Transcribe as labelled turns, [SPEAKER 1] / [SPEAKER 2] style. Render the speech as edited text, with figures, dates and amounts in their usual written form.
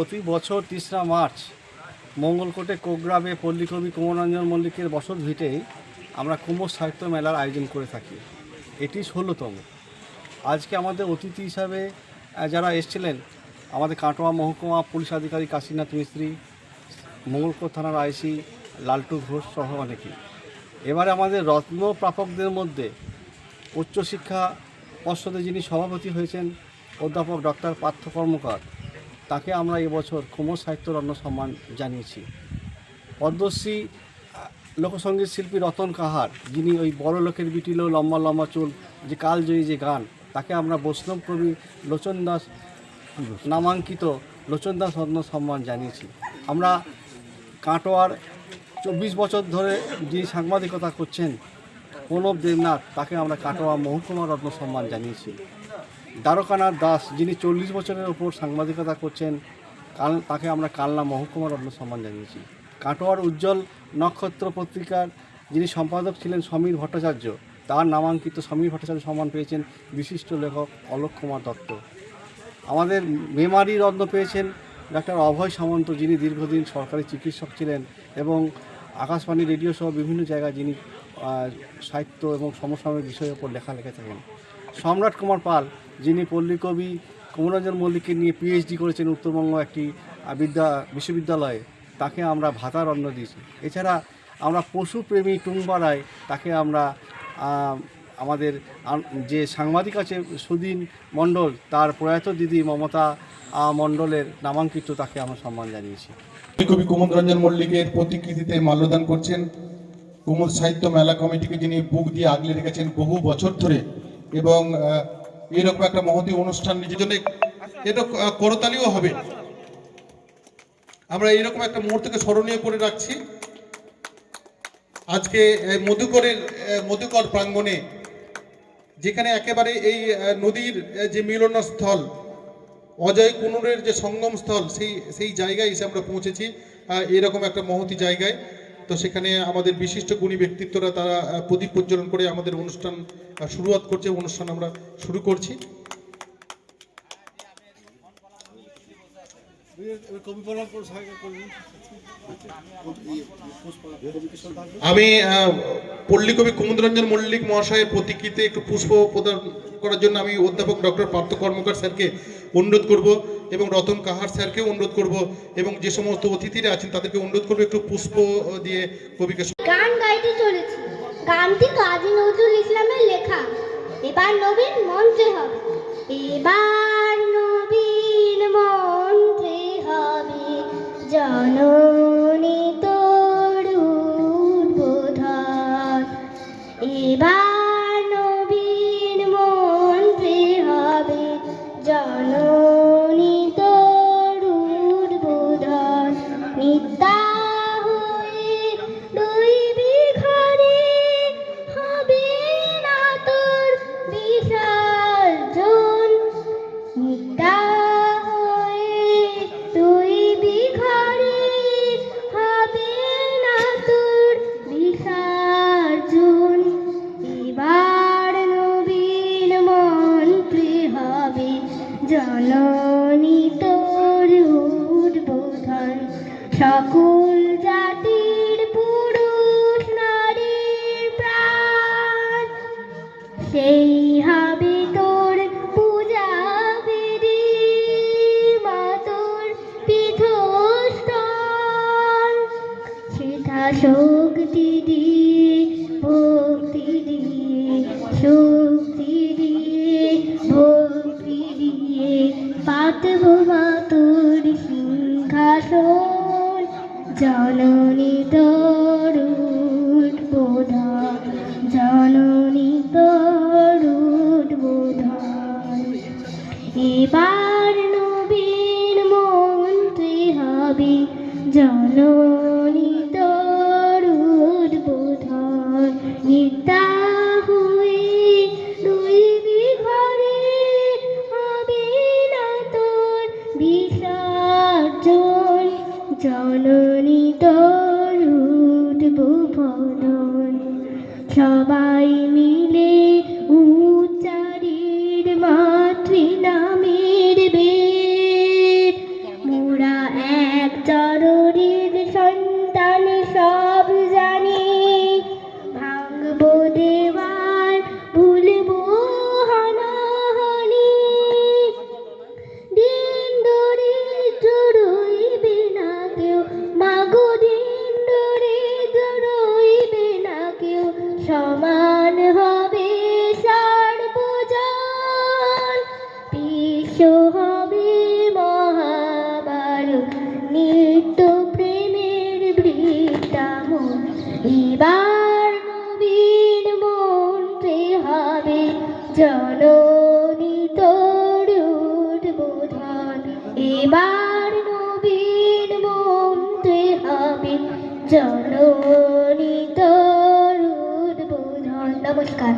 [SPEAKER 1] প্রতি বছর ৩রা মার্চ মঙ্গলকোটে কোগ্রামে পল্লীকবি কুমরঞ্জন মল্লিকের বসত ভিটেই আমরা কুমোর সাহিত্য মেলার আয়োজন করে থাকি। এটি ১৬তম। আজকে আমাদের অতিথি হিসাবে যারা এসেছিলেন, আমাদের কাটোয়া মহকুমা পুলিশ আধিকারিক কাশীনাথ মিস্ত্রি, মঙ্গলকোট থানার আইসি লালটু ঘোষ সহ অনেকেই। এবারে আমাদের রত্ন প্রাপকদের মধ্যে উচ্চশিক্ষা পর্ষদে যিনি সভাপতি হয়েছেন অধ্যাপক ডক্টর পার্থ কর্মকার, তাকে আমরা এবছর কুমোর সাহিত্য রত্ন সম্মান জানিয়েছি। পদ্মশ্রী লোকসঙ্গীত শিল্পী রতন কাহার, যিনি ওই বড় লোকের বিটিলেও লম্বা লম্বা চুল যে কালজয়ী যে গান, তাকে আমরা বৈষ্ণব কবি লোচন দাস নামাঙ্কিত লোচন দাস রত্ন সম্মান জানিয়েছি। আমরা কাটোয়ার ২৪ বছর ধরে যিনি সাংবাদিকতা করছেন প্রণব দেবনাথ, তাকে আমরা কাটোয়া মহকুমা রত্ন সম্মান জানিয়েছি। দ্বারকানাথ দাস, যিনি ৪০ বছরের ওপর সাংবাদিকতা করছেন, তাকে আমরা কালনা মহকুমা রত্ন সম্মান জানিয়েছি। কাটোয়ার উজ্জ্বল নক্ষত্র পত্রিকার যিনি সম্পাদক ছিলেন সমীর ভট্টাচার্য, তার নামাঙ্কিত সমীর ভট্টাচার্য সম্মান পেয়েছেন বিশিষ্ট লেখক অলোক কুমার দত্ত। আমাদের মেমারি রত্ন পেয়েছেন ডক্টর অভয় সামন্ত, যিনি দীর্ঘদিন সরকারি চিকিৎসক ছিলেন এবং আকাশবাণী রেডিও সহ বিভিন্ন জায়গায় যিনি সাহিত্য এবং সমসাময়িক বিষয়ের ওপর লেখা লিখে থাকেন। সম্রাট কুমার পাল, যিনি পল্লীকবি কুমরঞ্জন মল্লিককে নিয়ে পিএইচডি করেছেন উত্তরবঙ্গ একটি বিশ্ববিদ্যালয়ে, তাকে আমরা ভাতা রত্ন দিয়েছি। এছাড়া আমরা পশুপ্রেমী টুংপাড়ায়, তাকে আমরা আমাদের যে সাংবাদিক আছে সুদিন মণ্ডল, তার প্রয়াত দিদি মমতা মণ্ডলের নামাঙ্কিত, তাকে আমরা সম্মান জানিয়েছি।
[SPEAKER 2] কবি কুমরঞ্জন মল্লিকের প্রতিকৃতিতে মাল্যদান করছেন কুমোর সাহিত্য মেলা কমিটিকে, যিনি বুক দিয়ে আগলে রেখেছেন বহু বছর ধরে, এবং এরকম একটা মহতী অনুষ্ঠান নিজের জন্য এটা করতালিও হবে। আমরা এইরকম একটা মুহূর্তকে স্মরণীয় করে রাখছি। আজকে মধুকর প্রাঙ্গণে, যেখানে একেবারে এই নদীর যে মিলনস্থল, অজয় কুনুরের যে সঙ্গম স্থল, সেই জায়গায় এসে আমরা পৌঁছেছি, এরকম একটা মহতী জায়গায়। তো সেখানে আমাদের বিশিষ্ট গুণী ব্যক্তিত্বরা তারা প্রদীপ প্রজ্বলন করে আমাদের অনুষ্ঠান শুরুয়াত করছে। অনুষ্ঠান আমরা শুরু করছি। আমি পল্লীকবি কুমরঞ্জন মল্লিক মহাশয়ের প্রতিকৃতিতে একটু পুষ্প প্রদান করার জন্য আমি অধ্যাপক ডক্টর পার্থ কর্মকার স্যারকে অনুরোধ করব, এবং রতন কাহার স্যারকেও অনুরোধ করব, এবং যে সমস্ত অতিথিরা আছেন তাদেরকে অনুরোধ করবো একটু পুষ্প দিয়ে কবিকে।
[SPEAKER 3] গান গাইতে চলেছি। গানটি কাজী নজরুল ইসলামের লেখা। এবার নবীন মন্ত্রে হবে, এবার নবীন মন্ত্রে হবে, জননী তোর উদ্বোধন। এবার নবীন মন্ত্রে হবে, জননী তোর উদ্বোধন। নিত্যা হয়ে দৈবী ঘরে হবে না তোর বিসর্জন। নিত্যা হয়ে দৈবী ঘরে হবে না তোর বিসর্জন। এবার নবীন মন্ত্রে হবে, জননী তোর উদ্বোধন। সকল জাতির পুরুষ নারীর প্রাণ, সেই হবে তোর পূজা বেদী, মা তোর পীঠস্থল। সেটা শক্তি দিয়ে, ভক্তি দিয়ে, শক্তি দিয়ে, ভক্তি দিয়ে পাতব মা তোর সিংহাসন। জননী তোর উদ্বোধন, জননী তোর উদ্বোধন। এবার নবীন মন্ত্রে হবে, জননী তোর উদ্বোধন। নিত্যা হয়ে দৈবী ঘরে হবে না তোর বিসর্জন। জননী তোর উদ্বোধন। সবাই মিলে উচ্চারির মাতৃনামের বেদ, মোরা চরণের সন্তান সব জানি, ভাঙবো দেওয়াল ভুলবো হানাহানি, দিন দরিদ্র রইবে না কেউ, মাগো দিন দরিদ্র রইবে না কেউ, সমান হবে সার্বজন, বিশ্ব হবে মহাভারত, নিত্য প্রেমের বৃন্দাবন, এবার নবীন মন্ত্রে হবে জননী তোর উদ্বোধন, এবার নবীন মন্ত্রে হবে জননী তোর উদ্বোধন। নমস্কার।